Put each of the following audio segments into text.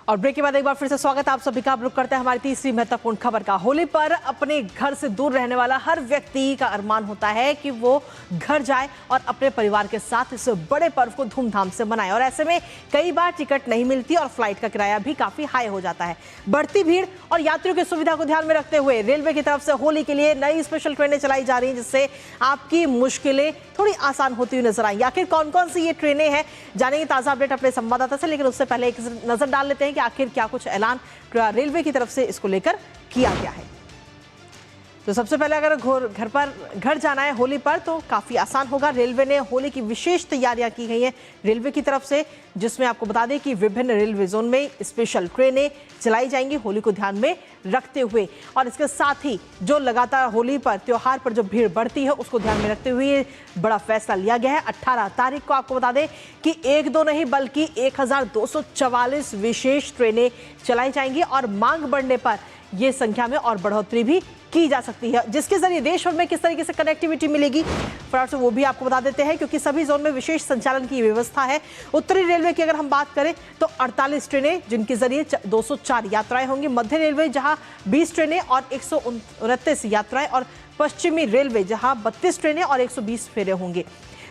और ब्रेक के बाद एक बार फिर से स्वागत आप सभी का। आप रुक करते हैं हमारी तीसरी महत्वपूर्ण खबर का। होली पर अपने घर से दूर रहने वाला हर व्यक्ति का अरमान होता है कि वो घर जाए और अपने परिवार के साथ इस बड़े पर्व को धूमधाम से मनाए। और ऐसे में कई बार टिकट नहीं मिलती और फ्लाइट का किराया भी काफी हाई हो जाता है। बढ़ती भीड़ और यात्रियों की सुविधा को ध्यान में रखते हुए रेलवे की तरफ से होली के लिए नई स्पेशल ट्रेनें चलाई जा रही हैं, जिससे आपकी मुश्किलें थोड़ी आसान होती हुई नजर आएंगी। आखिर कौन कौन सी ये ट्रेनें हैं, जानेंगे ताजा अपडेट अपने संवाददाता से। लेकिन उससे पहले एक नजर डाल लेते हैं कि आखिर क्या कुछ ऐलान रेलवे की तरफ से इसको लेकर किया गया है। तो सबसे पहले अगर घर जाना है होली पर तो काफी आसान होगा। रेलवे ने होली की विशेष तैयारियां की गई हैं रेलवे की तरफ से, जिसमें आपको बता दें कि विभिन्न रेलवे जोन में स्पेशल ट्रेनें चलाई जाएंगी होली को ध्यान में रखते हुए। और इसके साथ ही जो लगातार होली पर त्योहार पर जो भीड़ बढ़ती है उसको ध्यान में रखते हुए बड़ा फैसला लिया गया है। 18 तारीख को आपको बता दें कि एक दो नहीं बल्कि 1244 विशेष ट्रेनें चलाई जाएंगी और मांग बढ़ने पर यह संख्या में और बढ़ोतरी भी की जा सकती है, जिसके जरिए देश भर में किस तरीके से कनेक्टिविटी मिलेगी फटाफट से वो भी आपको बता देते हैं, क्योंकि सभी जोन में विशेष संचालन की व्यवस्था है। उत्तरी रेलवे की अगर हम बात करें तो 48 ट्रेनें, जिनके जरिए 204 यात्राएं होंगी। मध्य रेलवे जहां 20 ट्रेनें और 129 यात्राएं, और पश्चिमी रेलवे जहां 32 ट्रेनें और 120 फेरे होंगे।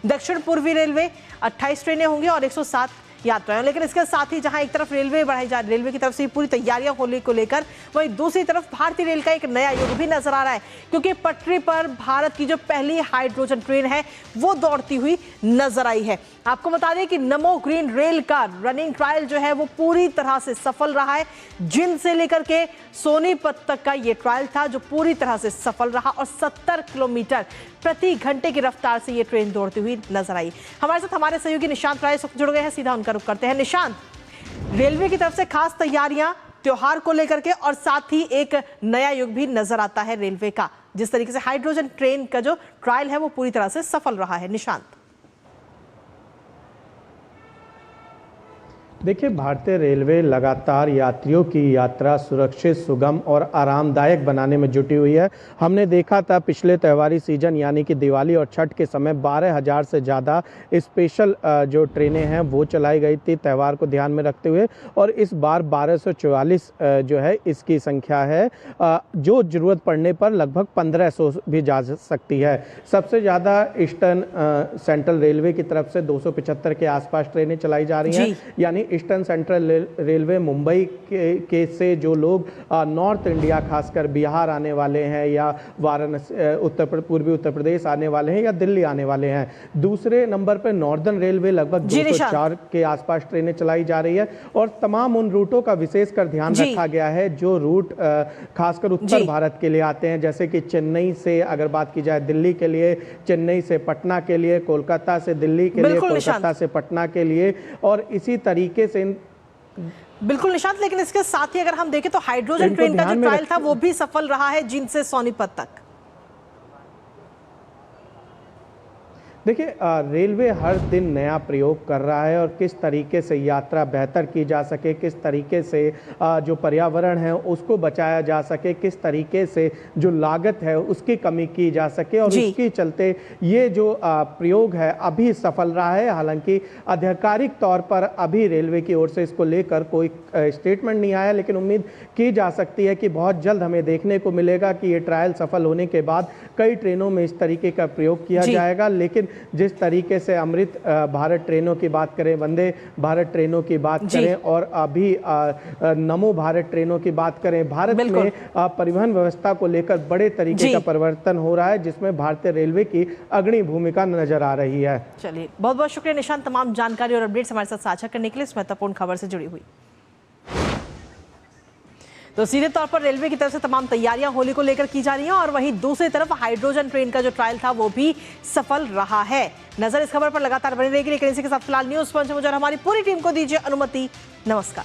दक्षिण पूर्वी रेलवे 28 ट्रेनें होंगी और 107 यात्राएं। लेकिन इसके साथ ही जहां एक तरफ रेलवे रेलवे की तरफ से पूरी तैयारियां होली को लेकर, वहीं दूसरी तरफ भारतीय रेल का एक नया युग भी नजर आ रहा है, क्योंकि पटरी पर भारत की जो पहली हाइड्रोजन ट्रेन है वो दौड़ती हुई नजर आई है। आपको बता दें कि नमो ग्रीन रेल का रनिंग ट्रायल जो है वो पूरी तरह से सफल रहा है। जिंद से लेकर के सोनीपत तक का ये ट्रायल था जो पूरी तरह से सफल रहा और 70 किलोमीटर प्रति घंटे की रफ्तार से ये ट्रेन दौड़ती हुई नजर आई। हमारे साथ हमारे सहयोगी निशांत राय जुड़ गए हैं, सीधा उनका रुख करते हैं। निशांत, रेलवे की तरफ से खास तैयारियां त्योहार को लेकर के और साथ ही एक नया युग भी नजर आता है रेलवे का, जिस तरीके से हाइड्रोजन ट्रेन का जो ट्रायल है वो पूरी तरह से सफल रहा है। निशांत, देखिए, भारतीय रेलवे लगातार यात्रियों की यात्रा सुरक्षित, सुगम और आरामदायक बनाने में जुटी हुई है। हमने देखा था पिछले त्योहारी सीजन यानी कि दिवाली और छठ के समय 12,000 से ज़्यादा स्पेशल जो ट्रेनें हैं वो चलाई गई थी त्योहार को ध्यान में रखते हुए, और इस बार 1244 जो है इसकी संख्या है, जो ज़रूरत पड़ने पर लगभग 1500 भी जा सकती है। सबसे ज़्यादा ईस्टर्न सेंट्रल रेलवे की तरफ से 275 के आसपास ट्रेनें चलाई जा रही हैं। यानी ईस्टर्न सेंट्रल रेलवे मुंबई के से जो लोग नॉर्थ इंडिया खासकर बिहार आने वाले हैं या वाराणसी पूर्वी उत्तर प्रदेश आने वाले हैं या दिल्ली आने वाले हैं। दूसरे नंबर पर नॉर्दर्न रेलवे लगभग 204 के आसपास ट्रेनें चलाई जा रही है, और तमाम उन रूटों का विशेषकर ध्यान रखा गया है जो रूट खासकर उत्तर भारत के लिए आते हैं, जैसे कि चेन्नई से अगर बात की जाए दिल्ली के लिए, चेन्नई से पटना के लिए, कोलकाता से दिल्ली के लिए, कोलकाता से पटना के लिए, और इसी तरीके से बिल्कुल निशांत। लेकिन इसके साथ ही अगर हम देखें तो हाइड्रोजन ट्रेन का जो ट्रायल था वो भी सफल रहा है जिंद से सोनीपत तक। देखिए, रेलवे हर दिन नया प्रयोग कर रहा है, और किस तरीके से यात्रा बेहतर की जा सके, किस तरीके से जो पर्यावरण है उसको बचाया जा सके, किस तरीके से जो लागत है उसकी कमी की जा सके, और उसके चलते ये जो प्रयोग है अभी सफल रहा है। हालांकि आधिकारिक तौर पर अभी रेलवे की ओर से इसको लेकर कोई स्टेटमेंट नहीं आया, लेकिन उम्मीद की जा सकती है कि बहुत जल्द हमें देखने को मिलेगा कि ये ट्रायल सफल होने के बाद कई ट्रेनों में इस तरीके का प्रयोग किया जाएगा। लेकिन जिस तरीके से अमृत भारत ट्रेनों की बात करें, वंदे भारत ट्रेनों की बात करें, और अभी नमो भारत ट्रेनों की बात करें, भारत में परिवहन व्यवस्था को लेकर बड़े तरीके का परिवर्तन हो रहा है, जिसमें भारतीय रेलवे की अग्रणी भूमिका नजर आ रही है। चलिए, बहुत बहुत शुक्रिया निशांत, तमाम जानकारी और अपडेट्स हमारे साथ साझा करने के लिए, इस महत्वपूर्ण खबर से जुड़ी हुई। तो सीधे तौर पर रेलवे की तरफ से तमाम तैयारियां होली को लेकर की जा रही हैं, और वहीं दूसरी तरफ हाइड्रोजन ट्रेन का जो ट्रायल था वो भी सफल रहा है। नजर इस खबर पर लगातार बनी रहेगी, लेकिन इसी के साथ फिलहाल न्यूज पंच मुझे और हमारी पूरी टीम को दीजिए अनुमति। नमस्कार।